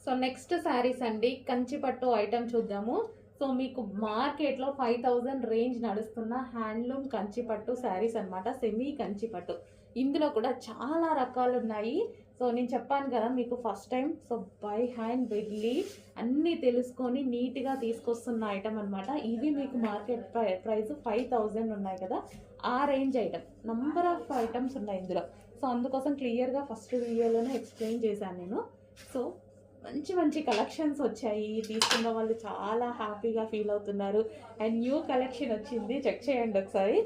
So next saris అండి, కంచిపట్టు item చూద్దాము. So మీకు మార్కెట్లో 5000 రేంజ్ నడుస్తున్న హ్యాండ్లూమ్ కంచిపట్టు శారీస్ అనమాట, సెమీ కంచిపట్టు. ఇందులో కూడా చాలా రకాలు ఉన్నాయి. సో నేను చెప్పాను కదా మీకు first time, so by hand వెళ్ళి అన్నీ తెలుసుకొని నీట్గా తీసుకొస్తున్న ఐటమ్ అనమాట. ఇవి మీకు మార్కెట్ ప్రైస్ 5000 ఉన్నాయి కదా, ఆ range item. Number of items ఉన్నాయి ఇందులో. సో అందుకోసం క్లియర్గా ఫస్ట్ వీడియోలోనే ఎక్స్ప్లెయిన్ చేశాను నేను. సో మంచి మంచి కలెక్షన్స్ వచ్చాయి, తీసుకున్న వాళ్ళు చాలా హ్యాపీగా ఫీల్ అవుతున్నారు. అండ్ న్యూ కలెక్షన్ వచ్చింది, చెక్ చేయండి ఒకసారి.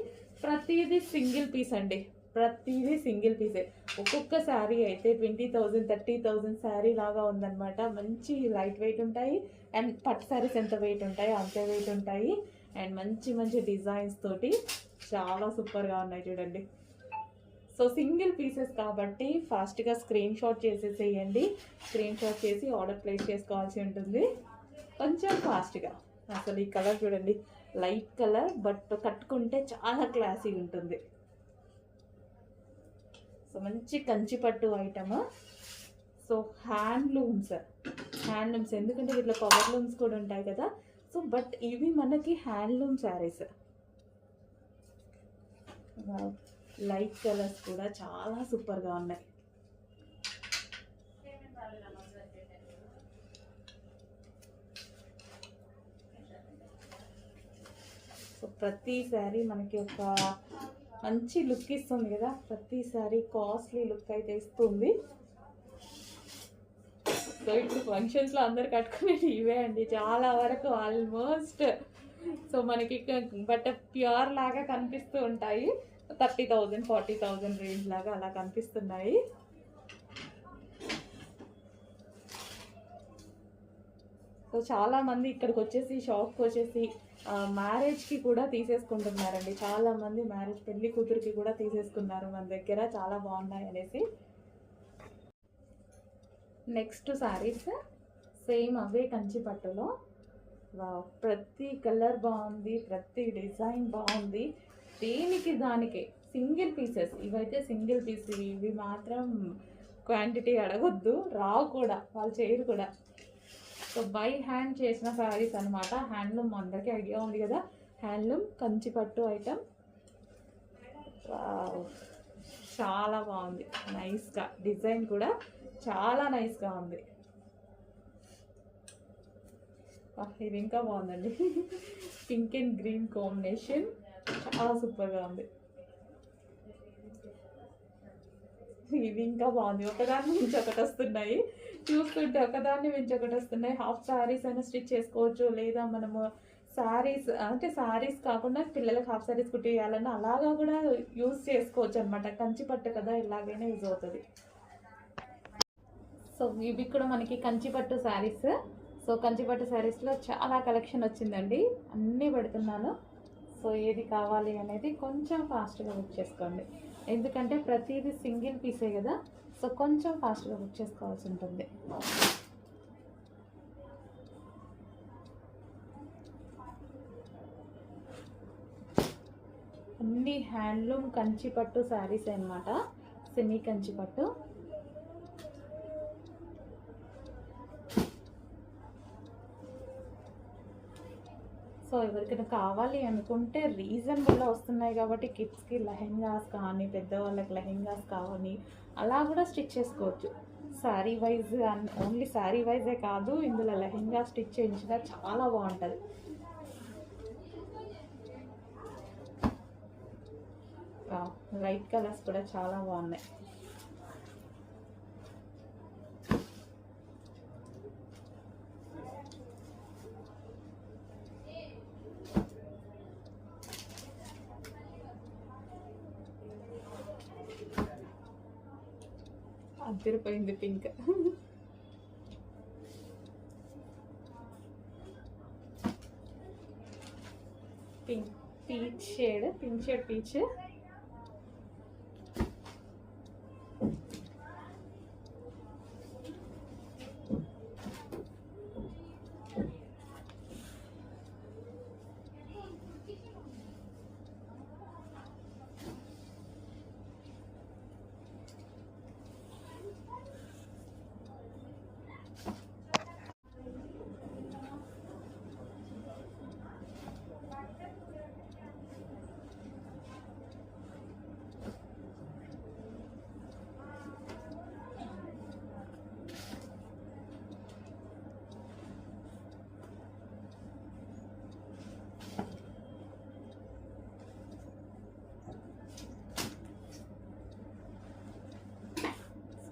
ప్రతిదీ సింగిల్ పీస్ అండి, ప్రతిదీ సింగిల్ పీసే. ఒక్కొక్క శారీ అయితే 20,000 30,000 శారీ లాగా ఉందన్నమాట. మంచి లైట్ వెయిట్ ఉంటాయి. అండ్ పట్టు శారీస్ ఎంత వెయిట్ ఉంటాయో అంతే వెయిట్ ఉంటాయి. అండ్ మంచి మంచి డిజైన్స్ తోటి చాలా సూపర్గా ఉన్నాయి చూడండి. సో సింగిల్ పీసెస్ కాబట్టి ఫాస్ట్గా స్క్రీన్ షాట్ చేసేసేయండి. స్క్రీన్ షాట్ చేసి ఆర్డర్ ప్లేస్ చేసుకోవాల్సి ఉంటుంది కొంచెం ఫాస్ట్గా. అసలు ఈ కలర్ చూడండి, లైట్ కలర్, బట్ కట్టుకుంటే చాలా క్లాసీ ఉంటుంది. సో మంచి కంచిపట్టు ఐటమ్. సో హ్యాండ్లూమ్స్ ఎందుకంటే వీటిలో పవర్ లూమ్స్ కూడా ఉంటాయి కదా. సో బట్ ఇవి మనకి హ్యాండ్లూమ్ శారీస్. లైట్ కలర్స్ కూడా చాలా సూపర్గా ఉన్నాయి. సో ప్రతి శారీ మనకి ఒక మంచి లుక్ ఇస్తుంది కదా, ప్రతి శారీ కాస్ట్లీ లుక్ అయితే ఇస్తుంది. సో ఇప్పుడు ఫంక్షన్స్లో అందరు కట్టుకునేది ఇవే అండి చాలా వరకు ఆల్మోస్ట్. సో మనకి బట్ ప్యూర్ లాగా కనిపిస్తూ ఉంటాయి. 30,000 40,000 రేంజ్ లాగా అలా కనిపిస్తున్నాయి. సో చాలామంది ఇక్కడికి వచ్చేసి షాప్కి వచ్చేసి మ్యారేజ్కి కూడా తీసేసుకుంటున్నారండి. చాలామంది మ్యారేజ్ పెళ్లి కూతురికి కూడా తీసేసుకున్నారు మన దగ్గర, చాలా బాగున్నాయి అనేసి. నెక్స్ట్ శారీస్ సేమ్ అవే కంచిపట్టులో. ప్రతి కలర్ బాగుంది, ప్రతి డిజైన్ బాగుంది. దేనికి దానికే సింగిల్ పీసెస్. ఇవైతే సింగిల్ పీస్, ఇవి మాత్రం క్వాంటిటీ అడగొద్దు, రావు కూడా, వాళ్ళు చేయరు కూడా. సో బై హ్యాండ్ చేసిన శారీస్ అనమాట. హ్యాండ్లూమ్ అందరికీ ఐడియా ఉంది కదా, హ్యాండ్లూమ్ కంచిపట్టు ఐటమ్. చాలా బాగుంది, నైస్గా డిజైన్ కూడా చాలా నైస్గా ఉంది. ఇది ఇంకా బాగుందండి, పింక్ అండ్ గ్రీన్ కాంబినేషన్ చాలా సూపర్గా ఉంది. ఇది ఇంకా బాగుంది, ఒకదాన్ని మించి ఒకటి వస్తున్నాయి. చూస్తుంటే ఒకదాన్ని మించి ఒకటి వస్తున్నాయి. హాఫ్ శారీస్ అయినా స్టిచ్ చేసుకోవచ్చు, లేదా మనము శారీస్ అంటే శారీస్ కాకుండా పిల్లలకి హాఫ్ శారీస్ కుట్టేయాలన్నా అలాగా కూడా యూజ్ చేసుకోవచ్చు అనమాట. కంచిపట్టు కదా, ఇలాగైనా యూజ్ అవుతుంది. సో ఇవి కూడా మనకి కంచిపట్టు శారీస్. సో కంచిపట్టు శారీస్లో చాలా కలెక్షన్ వచ్చిందండి, అన్నీ పెడుతున్నాను. సో ఏది కావాలి అనేది కొంచెం ఫాస్ట్గా బుక్ చేసుకోండి, ఎందుకంటే ప్రతిదీ సింగిల్ పీసే కదా. సో కొంచెం ఫాస్ట్గా బుక్ చేసుకోవాల్సి ఉంటుంది. అన్ని హ్యాండ్లూమ్ కంచిపట్టు శారీస్ అన్నమాట, సెమీ కంచిపట్టు. సో ఎవరికైనా కావాలి అనుకుంటే రీజనబుల్గా వస్తున్నాయి కాబట్టి కిడ్స్కి లెహెంగాస్ కానీ, పెద్దవాళ్ళకి లెహెంగాస్ కావాలి, అలా కూడా స్టిచ్ చేసుకోవచ్చు. Sari wise, only sari yj కాదు, ఇందులో లెహెంగా స్టిచ్ చేయించినా చాలా బాగుంటుంది. లైట్ కలర్స్ కూడా చాలా బాగున్నాయి. అదిరిపోయింది pink. Peach shade, pink shade peach.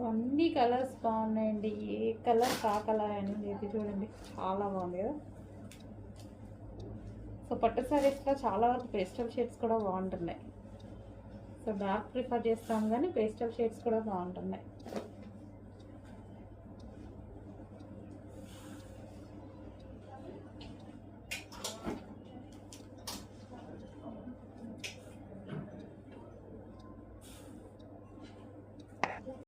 So అన్ని కలర్స్ బాగున్నాయండి, ఏ కలర్ కా కలర్ అనేది ఇది చూడండి చాలా బాగుంది కదా. సో పట్టు సారీస్లో చాలా వరకు పేస్టల్ షేడ్స్ కూడా బాగుంటున్నాయి. సో డార్క్ ప్రిఫర్ చేస్తాం కానీ పేస్టల్ షేడ్స్ కూడా బాగుంటున్నాయి.